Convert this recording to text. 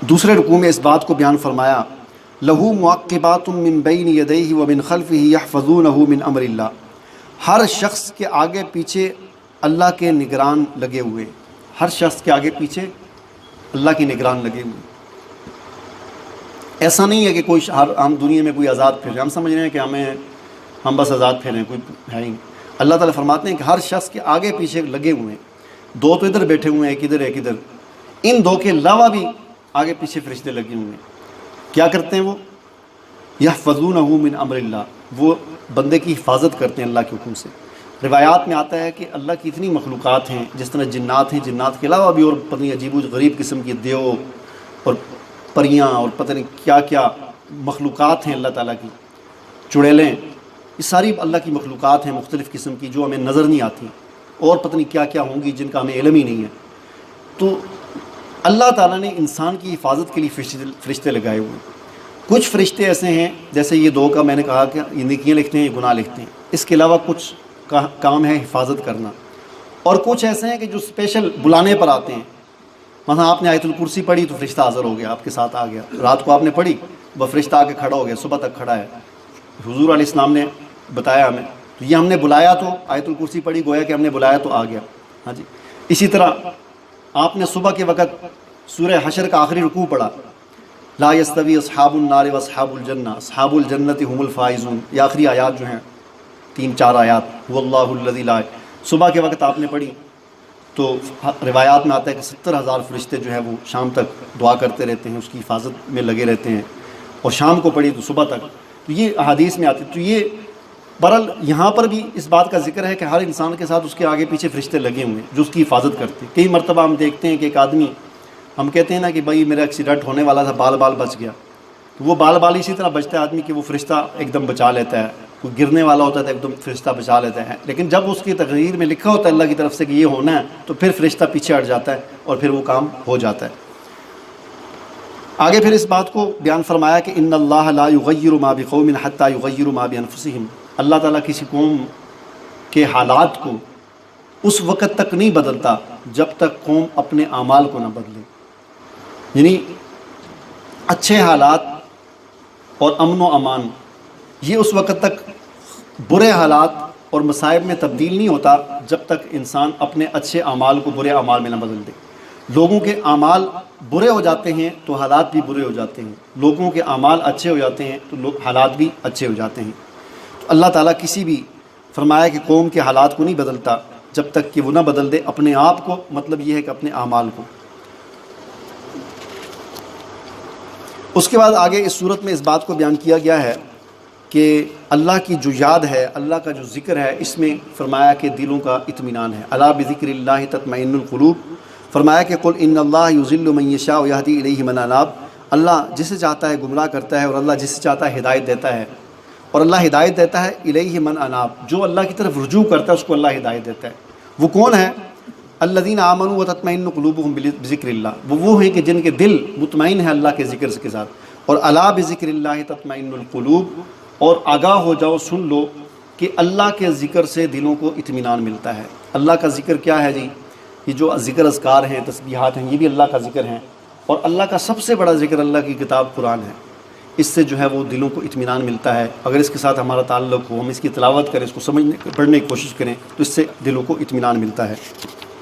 دوسرے رکوع میں اس بات کو بیان فرمایا، لہو معقبات من بین یدیہ ومن خلفہ یحفظونہ من امر اللہ، ہر شخص کے آگے پیچھے اللہ کے نگران لگے ہوئے، ہر شخص کے آگے پیچھے اللہ کے نگران لگے ہوئے۔ ایسا نہیں ہے کہ کوئی ہم دنیا میں کوئی آزاد پھر رہے ہیں، ہم سمجھ رہے ہیں کہ ہم بس آزاد پھر رہے ہیں، کوئی ہے ہی نہیں۔ اللہ تعالیٰ فرماتے ہیں کہ ہر شخص کے آگے پیچھے لگے ہوئے ہیں، دو تو ادھر بیٹھے ہوئے ہیں، ایک ادھر ایک ادھر، ان دو کے علاوہ بھی آگے پیچھے فرشتے لگے ہوئے ہیں۔ کیا کرتے ہیں وہ؟ یحفظونہ من امر اللہ، وہ بندے کی حفاظت کرتے ہیں اللہ کے حکم سے۔ روایات میں آتا ہے کہ اللہ کی اتنی مخلوقات ہیں، جس طرح جنات ہیں، جنات کے علاوہ بھی اور پتہ نہیں عجیب و غریب قسم کی دیو اور پریاں اور پتہ نہیں کیا کیا مخلوقات ہیں اللہ تعالیٰ کی، چڑیلیں، یہ ساری اللہ کی مخلوقات ہیں مختلف قسم کی جو ہمیں نظر نہیں آتی، اور پتہ نہیں کیا کیا ہوں گی جن کا ہمیں علم ہی نہیں ہے۔ تو اللہ تعالیٰ نے انسان کی حفاظت کے لیے فرشتے لگائے ہوئے ہیں۔ کچھ فرشتے ایسے ہیں جیسے یہ دو کا میں نے کہا کہ یہ نیکیاں لکھتے ہیں، یہ گناہ لکھتے ہیں، اس کے علاوہ کچھ کا کام ہے حفاظت کرنا، اور کچھ ایسے ہیں کہ جو اسپیشل بلانے پر آتے ہیں۔ مثلا آپ نے آیت الکرسی پڑھی تو فرشتہ حاضر ہو گیا، آپ کے ساتھ آ گیا، رات کو آپ نے پڑھی وہ فرشتہ آ کے کھڑا ہو گیا، صبح تک کھڑا ہے، حضور علیہ السلام نے بتایا ہمیں، تو یہ ہم نے بلایا تو آیت الکرسی پڑھی، گویا کہ ہم نے بلایا تو آ گیا۔ ہاں جی، اسی طرح آپ نے صبح کے وقت سورہ حشر کا آخری رکوع پڑھا، لا یستوی اصحاب النار و اصحاب الجنہ اصحاب الجنۃ هم الفائزون، یہ آخری آیات جو ہیں 3-4 آیات، هو اللہ الذی لا، صبح کے وقت آپ نے پڑھی تو روایات میں آتا ہے کہ 70,000 فرشتے جو ہیں وہ شام تک دعا کرتے رہتے ہیں، اس کی حفاظت میں لگے رہتے ہیں، اور شام کو پڑھی تو صبح تک، تو یہ احادیث میں آتی ہے۔ تو یہ برحال یہاں پر بھی اس بات کا ذکر ہے کہ ہر انسان کے ساتھ اس کے آگے پیچھے فرشتے لگے ہوئے ہیں جو اس کی حفاظت کرتے ہیں۔ کئی مرتبہ ہم دیکھتے ہیں کہ ایک آدمی، ہم کہتے ہیں نا کہ بھائی میرا ایکسیڈنٹ ہونے والا تھا، بال بچ گیا، تو وہ بال اسی طرح بچتا ہے آدمی کہ وہ فرشتہ ایک دم بچا لیتا ہے، کوئی گرنے والا ہوتا ہے تو ایک دم فرشتہ بچا لیتا ہے، لیکن جب اس کی تقریر میں لکھا ہوتا ہے اللہ کی طرف سے کہ یہ ہونا ہے تو پھر فرشتہ پیچھے ہٹ جاتا ہے اور پھر وہ کام ہو جاتا ہے۔ آگے پھر اس بات کو بیان فرمایا کہ ان اللہ لا یغیر ما بقوم حتی یغیروا ما بانفسہم، اللہ تعالیٰ کسی قوم کے حالات کو اس وقت تک نہیں بدلتا جب تک قوم اپنے اعمال کو نہ بدلے، یعنی اچھے حالات اور امن و امان یہ اس وقت تک برے حالات اور مصائب میں تبدیل نہیں ہوتا جب تک انسان اپنے اچھے اعمال کو برے اعمال میں نہ بدل دے۔ لوگوں کے اعمال برے ہو جاتے ہیں تو حالات بھی برے ہو جاتے ہیں، لوگوں کے اعمال اچھے ہو جاتے ہیں تو حالات بھی اچھے ہو جاتے ہیں۔ تو اللہ تعالیٰ کسی بھی فرمایا کہ قوم کے حالات کو نہیں بدلتا جب تک کہ وہ نہ بدل دے اپنے آپ کو، مطلب یہ ہے کہ اپنے اعمال کو۔ اس کے بعد آگے اس صورت میں اس بات کو بیان کیا گیا ہے کہ اللہ کی جو یاد ہے، اللہ کا جو ذکر ہے، اس میں فرمایا کہ دلوں کا اطمینان ہے۔ الا بذکر اللہ تطمئن القلوب، فرمایا کہ قل ان اللہ یضل من یشاء ویہدی الیہ من اناب، اللہ جسے چاہتا ہے گمراہ کرتا ہے اور اللہ جسے چاہتا ہے ہدایت دیتا ہے، اور اللہ ہدایت دیتا ہے الیہ من اناب، جو اللہ کی طرف رجوع کرتا ہے اس کو اللہ ہدایت دیتا ہے۔ وہ کون ہے؟ الذین آمنوا وتطمئن قلوبهم بذکر اللہ، وہ ہیں کہ جن کے دل مطمئن ہے اللہ کے ذکر کے ساتھ۔ اور الا بذکر اللہ تطمئن القلوب، اور آگاہ ہو جاؤ، سن لو کہ اللہ کے ذکر سے دلوں کو اطمینان ملتا ہے۔ اللہ کا ذکر کیا ہے جی؟ یہ جو ذکر اذکار ہیں، تسبیحات ہیں، یہ بھی اللہ کا ذکر ہیں، اور اللہ کا سب سے بڑا ذکر اللہ کی کتاب قرآن ہے۔ اس سے جو ہے وہ دلوں کو اطمینان ملتا ہے، اگر اس کے ساتھ ہمارا تعلق ہو، ہم اس کی تلاوت کریں، اس کو سمجھنے پڑھنے کی کوشش کریں تو اس سے دلوں کو اطمینان ملتا ہے۔